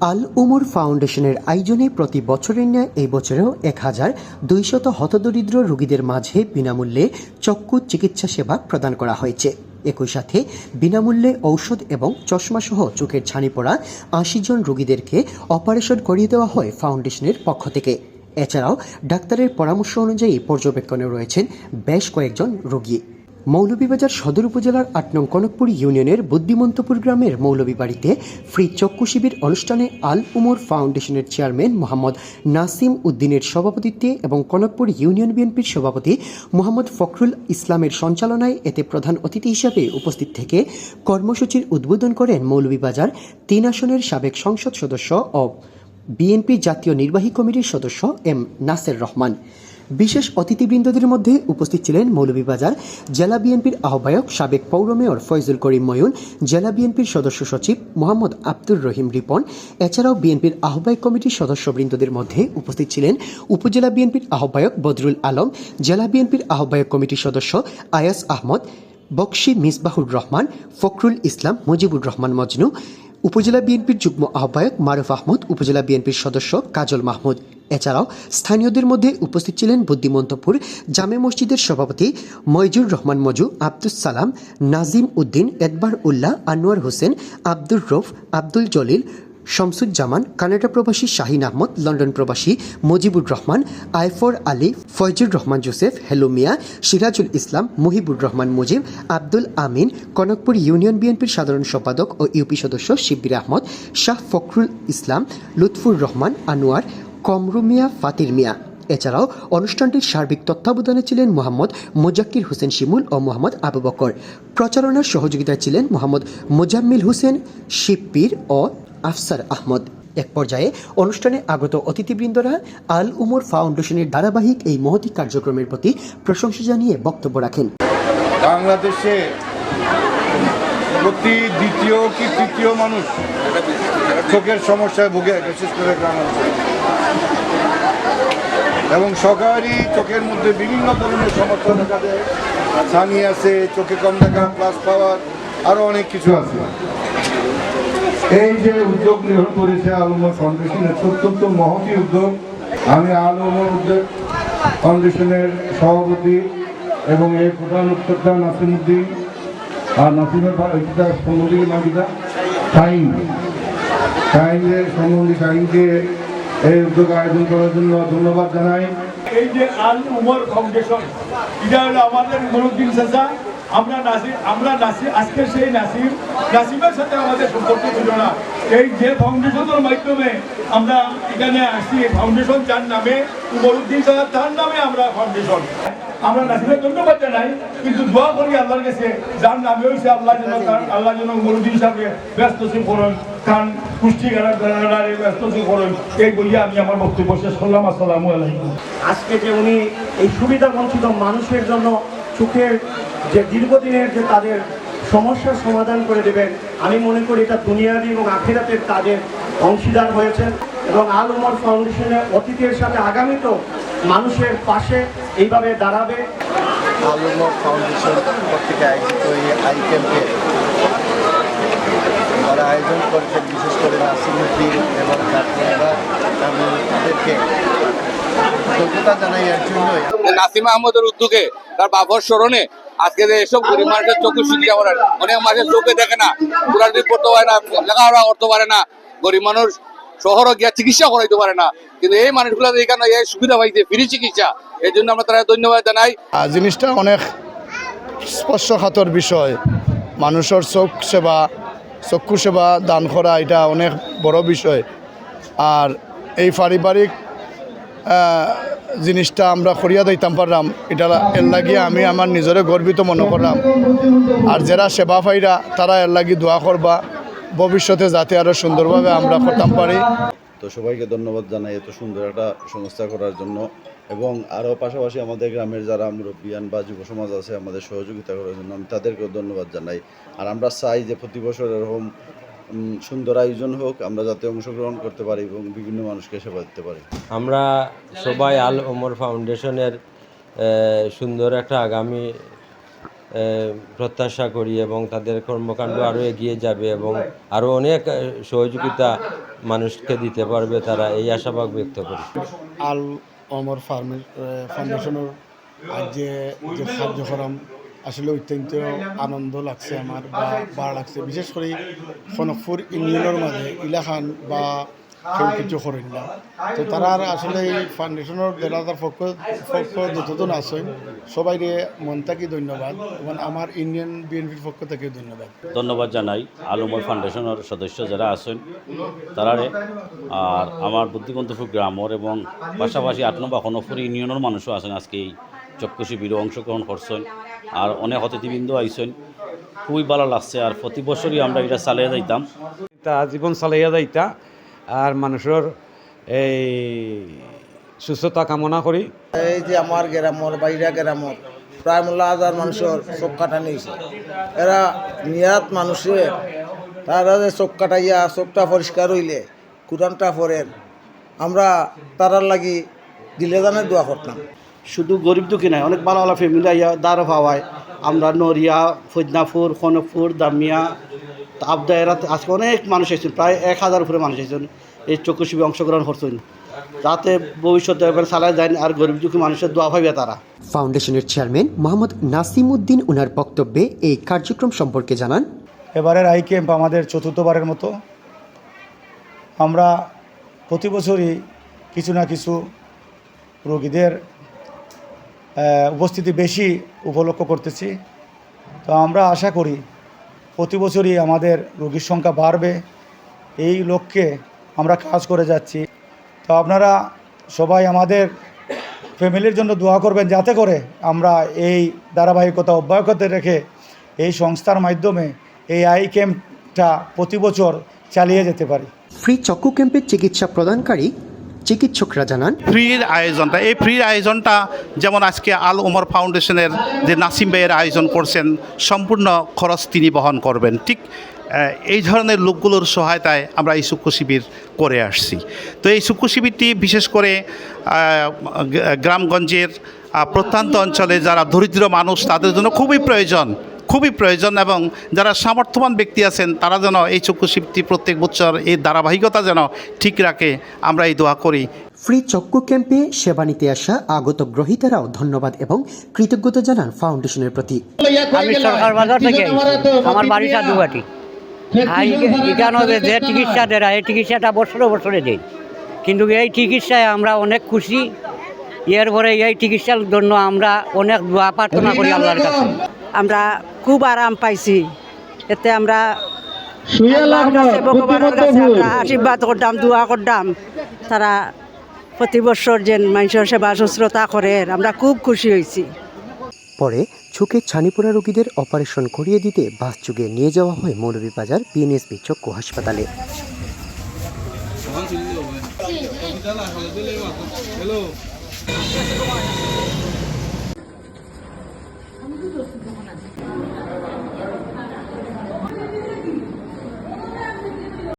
আল উমর ফাউন্ডেশনের আয়োজনে প্রতি বছরের ন্যায় এই বছরেও ১,২০০ হতদরিদ্র রোগীদের মাঝে বিনামূল্যে চক্ষু চিকিৎসা সেবা প্রদান করা হয়েছে। একই সাথে বিনামূল্যে ঔষধ এবং চশমাসহ চোখের ছানি পড়া ৮০ জন রোগীদেরকে অপারেশন করিয়ে দেওয়া হয় ফাউন্ডেশনের পক্ষ থেকে। এছাড়াও ডাক্তারের পরামর্শ অনুযায়ী পর্যবেক্ষণে রয়েছেন বেশ কয়েকজন রোগী। মৌলভীবাজার সদর উপজেলার ৮ নং কনকপুর ইউনিয়নের বুদ্ধিমন্তপুর গ্রামের মৌলভীবাড়িতে ফ্রি চক্ষু শিবির অনুষ্ঠানে আল উমর ফাউন্ডেশনের চেয়ারম্যান মোহাম্মদ নাসিম উদ্দিনের সভাপতিত্বে এবং কনকপুর ইউনিয়ন বিএনপির সভাপতি মোহাম্মদ ফখরুল ইসলামের সঞ্চালনায় এতে প্রধান অতিথি হিসাবে উপস্থিত থেকে কর্মসূচির উদ্বোধন করেন মৌলভীবাজার ৩ আসনের সাবেক সংসদ সদস্য ও বিএনপি জাতীয় নির্বাহী কমিটির সদস্য এম নাসের রহমান। বিশেষ অতিথিবৃন্দদের মধ্যে উপস্থিত ছিলেন মৌলভীবাজার জেলা বিএনপির আহ্বায়ক সাবেক পৌর মেয়র ফয়জুল করিম ময়ূন, জেলা বিএনপির সদস্য সচিব মোহাম্মদ আব্দুর রহিম রিপন। এছাড়াও বিএনপির আহ্বায়ক কমিটির সদস্যবৃন্দদের মধ্যে উপস্থিত ছিলেন উপজেলা বিএনপির আহ্বায়ক বদরুল আলম, জেলা বিএনপির আহ্বায়ক কমিটির সদস্য আয়াস আহমদ, বকশী মিসবাহুর রহমান, ফখরুল ইসলাম, মুজিবুর রহমান মজনু, উপজেলা বিএনপির যুগ্ম আহ্বায়ক মারুফ আহমদ, উপজেলা বিএনপির সদস্য কাজল মাহমুদ। এছাড়াও স্থানীয়দের মধ্যে উপস্থিত ছিলেন বুদ্ধিমন্তপুর জামে মসজিদের সভাপতি মইজুর রহমান মজু, আব্দুস সালাম, নাজিম উদ্দিন, একবার উল্লাহ, আনোয়ার হোসেন, আব্দুর রৌফ, আব্দুল জলিল, শামসুজ্জামান, কানাডা প্রবাসী শাহিন আহমদ, লন্ডন প্রবাসী মুজিবুর রহমান, আইফর আলী, ফয়জুর রহমান জোসেফ, হেলো মিয়া, সিরাজুল ইসলাম, মুহিবুর রহমান মুজিব, আব্দুল আমিন, কনকপুর ইউনিয়ন বিএনপির সাধারণ সম্পাদক ও ইউপি সদস্য শিব্বির আহমদ, শাহ ফখরুল ইসলাম, লুৎফুর রহমান, আনোয়ার, কমরু মিয়া, ফাতির মিয়া। এছাড়াও অনুষ্ঠানটির সার্বিক তত্ত্বাবধানে ছিলেন মোহাম্মদ মোজাক্কির হোসেন শিমুল ও মোহাম্মদ আবু বকর। প্রচারণার সহযোগিতায় ছিলেন মোহাম্মদ মোজাম্মিল হোসেন শিবপীর ও আফসার আহমদ। এক পর্যায়ে অনুষ্ঠানে আগত অতিথিবৃন্দরা আল উমর ফাউন্ডেশনের ধারাবাহিক এই মহতী কার্যক্রমের প্রতি প্রশংসা জানিয়ে বক্তব্য রাখেন। বাংলাদেশে প্রতি দ্বিতীয় কি তৃতীয় মানুষ চোখের সমস্যায় ভুগে, বিশেষ করে গ্রামাঞ্চলে, এবং সরকারি চোখের মধ্যে বিভিন্ন ধরনের সমস্যা দেখা যায়। ছানি আছে, চোখে কম দেখা, প্লাস পাওয়ার, আরও অনেক কিছু আছে। এই যে উদ্যোগ গ্রহণ করেছে আল উমর ফাউন্ডেশনের অত্যন্ত মহতী উদ্যোগ। আমি আল উমর উদ্যোগ ফাউন্ডেশনের সভাপতি এবং এই প্রধান উদ্যোক্তা নাসিম উদ্দিন আর নাসিমের সম্বন্ধী নামিদা শাহিনের সম্বন্ধী শাহিনকে এই উদ্যোগ আয়োজন করার জন্য ধন্যবাদ জানাই। এই যে আল উমর ফাউন্ডেশন, এটা হলো আমাদের উমরউদ্দিন চাচা। আমরা নাসির আজকে সেই নাসিমের সাথে আমাদের সম্পর্ক ছিল না। এই যে ফাউন্ডেশনের মাধ্যমে আমরা এখানে আসছি, ফাউন্ডেশন যার নামে উমরউদ্দিন চাচা, তার নামে আমরা ফাউন্ডেশন। আমরা নাসিমের ধন্যবাদ জানাই, কিন্তু দোয়া করি আল্লাহর কাছে যার নামে হয়েছে আল্লাহ যেন উমরউদ্দিন সাহেবকে ব্যস্ত সে করুন, কারণ পুষ্টিকার ব্যস্ত সে করুন। এই বলি আমি আমার বক্তব্য শেষ করলাম। আসসালামু আলাইকুম। আজকে যে উনি এই সুবিধা বঞ্চিত মানুষের জন্য চোখের যে দীর্ঘদিনের যে তাদের সমস্যার সমাধান করে দেবেন, আমি মনে করি এটা দুনিয়াবি এবং আখিরাতের তাদের অংশীদার হয়েছেন। এবং আল উমর ফাউন্ডেশনের অতীতের সাথে আগামীতেও মানুষের পাশে এইভাবে দাঁড়াবে। আল উমর ফাউন্ডেশন কর্তৃক আয়োজিত এই আই ক্যাম্পে যারা আয়োজন করেছেন, বিশেষ করে নাসিমুদ্দিন এবং ডাক্তাররা, আমি তাদেরকে কৃতজ্ঞতা জানাই। এর জন্যই নাসিম আহমদের উদ্যোগে তার বাবার স্মরণে আজকে যে এসব গরিব মানুষের চক্ষু শিক্ষা করেন, অনেক মানুষের চোখে দেখে না, কোরআন পড়তে পারে না, লেখাপড়া করতে পারে না, গরিব মানুষ শহরে গিয়ে চিকিৎসা করাইতে পারে না, কিন্তু এই মানুষগুলো এখানে এই সুবিধা পাইছে ফ্রি চিকিৎসা। এই জন্য আমরা তারা ধন্যবাদ জানাই। জিনিসটা অনেক স্পর্শকাতর বিষয়। মানুষের চক্ষু সেবা দান করা এটা অনেক বড় বিষয়। আর এই পারিবারিক জিনিসটা আমরা করিয়া দিতাম পারলাম, এটা এর লাগিয়ে আমি আমার নিজরে গর্বিত মনে করলাম। আর যারা সেবা পাইরা তারা এর লাগি দোয়া করবা ভবিষ্যতে যাতে আরও সুন্দরভাবে আমরা করতাম পারি। তো সবাইকে ধন্যবাদ জানাই এত সুন্দর একটা সংস্থা করার জন্য, এবং আরও পাশাপাশি আমাদের গ্রামের যারা মুরব্বিয়ান বা যুব সমাজ আছে আমাদের সহযোগিতা করার জন্য আমি তাদেরকেও ধন্যবাদ জানাই। আর আমরা চাই যে প্রতি বছর এরকম সুন্দর আয়োজন হোক, আমরা যাতে অংশগ্রহণ করতে পারি এবং বিভিন্ন মানুষকে সেবা দিতে পারি। আমরা সবাই আল উমর ফাউন্ডেশনের সুন্দর একটা আগামী প্রত্যাশা করি এবং তাদের কর্মকাণ্ড আরও এগিয়ে যাবে এবং আরও অনেক সহযোগিতা মানুষকে দিতে পারবে তারা, এই আশাবাদ ব্যক্ত করি। আল ওমর ফাউন্ডেশনের আজ যে কার্যক্রম আসলে অত্যন্ত আনন্দ লাগছে আমার বা ভালো লাগছে, বিশেষ করে খনকপুর ইউনিয়নের মাঝে ইলাখান বা কেউ কিছু করেন না, তো তারা আসলে এই ফাউন্ডেশনের যারা তার পক্ষ যতজন আছেন সবাই মন থেকে ধন্যবাদ এবং আমার ইউনিয়ন বিএনপির পক্ষ থেকে ধন্যবাদ জানাই আল ওমর ফাউন্ডেশনের সদস্য যারা আছেন তারারে, আর আমার বুদ্ধিবন্তপুর গ্রামের এবং পাশাপাশি 8 নম্বর খনকপুর ইউনিয়নের মানুষও আছেন আজকে এই চক্ষু শিবিরে অংশগ্রহণ করছেন, আর অনেক অতিথিবৃন্দ আইসেন, খুবই ভালো লাগছে। আর প্রতি বছরই আমরা এটা চালিয়ে যাইতাম, তা জীবন চালাইয়া যাইতা আর মানুষের এই সুস্থতা কামনা করি। এই যে আমার গ্রামর বাইরা গ্রামর প্রায় 10,000 মানুষের চোখ কাটানি হয়েছে, এরা নিয়াত মানুষের তারা যে চোখ কাটাইয়া চোখটা পরিষ্কার হইলে কোরআনটা পড়েন, আমরা তারার লাগি দিলে জানে দোয়া করতাম। শুধু গরিব দুঃখী নাই, অনেক ভালো ভালো ফ্যামিলি আইয়া দ্বারা পাওয়ায়, আমরা নড়িয়া, ফৈদনাপুর, খনকপুর, দামিয়া, আবদায়রাত আজকে অনেক মানুষ এসেছেন, প্রায় 1000 উপরে মানুষ এসেছেন এই চক্ষু শিবিরে অংশগ্রহণ করছেন, যাতে ভবিষ্যতে চালায় যায় আর গরিব দুঃখী মানুষের দোয়া পাইবে তারা। ফাউন্ডেশনের চেয়ারম্যান মোহাম্মদ নাসিমউদ্দিন ওনার বক্তব্যে এই কার্যক্রম সম্পর্কে জানান, এবারের আই ক্যাম্প আমাদের 4র্থবারের মতো। আমরা প্রতি বছরই কিছু না কিছু রোগীদের উপস্থিতি বেশি উপলক্ষ করতেছি, তো আমরা আশা করি প্রতি বছরই আমাদের রোগীর সংখ্যা বাড়বে, এই লক্ষ্যে আমরা কাজ করে যাচ্ছি। তো আপনারা সবাই আমাদের ফ্যামিলির জন্য দোয়া করবেন, যাতে করে আমরা এই ধারাবাহিকতা অব্যাহত রেখে এই সংস্থার মাধ্যমে এই আই ক্যাম্পটা প্রতি বছর চালিয়ে যেতে পারি। ফ্রি চক্ষু ক্যাম্পের চিকিৎসা প্রদানকারী চিকিৎসকরা জানান, ফ্রির আয়োজনটা, এই ফ্রির আয়োজনটা যেমন আজকে আল ওমর ফাউন্ডেশনের যে নাসিম ভাইয়ের আয়োজন করছেন, সম্পূর্ণ খরচ তিনি বহন করবেন। ঠিক এই ধরনের লোকগুলোর সহায়তায় আমরা এই চক্ষু শিবির করে আসছি। তো এই চক্ষু শিবিরটি বিশেষ করে গ্রামগঞ্জের প্রত্যন্ত অঞ্চলে যারা দরিদ্র মানুষ তাদের জন্য খুবই প্রয়োজন, এবং যারা সামর্থ্যবান ব্যক্তি আছেন তারা যেন এই চক্ষু শিবিরটি প্রত্যেক বছর এই ধারাবাহিকতা যেন ঠিক রাখে, আমরা এই দোয়া করি। ফ্রি চক্ষু ক্যাম্পে সেবা নিতে আসা আগত গ্রহীতারাও ধন্যবাদ এবং কৃতজ্ঞতা জানান ফাউন্ডেশনের প্রতি। আমি সরকার বাজার থেকে, আমার বাড়িটা দুবাটি, এখানে যে চিকিৎসা দেয় এই চিকিৎসাটা বছরে দেয়, কিন্তু এই চিকিৎসায় আমরা অনেক খুশি। এরপরে এই চিকিৎসার জন্য আমরা অনেক দোয়া প্রার্থনা করি আল্লাহর কাছে। আমরা খুব আরাম পাইছি, এতে আমরা ভগবানের কাছে আমরা আশীর্বাদ করতাম, দোয়া করতাম, তারা প্রতি বছর যে মানুষের সেবা শুশ্রূষা করে, আমরা খুব খুশি হয়েছি। পরে চোখে ছানি পড়া রোগীদের অপারেশন করিয়ে দিতে বাস যুগে নিয়ে যাওয়া হয় মৌলভীবাজার বিএনএসপি চক্ষু হাসপাতালে। হ্যালো।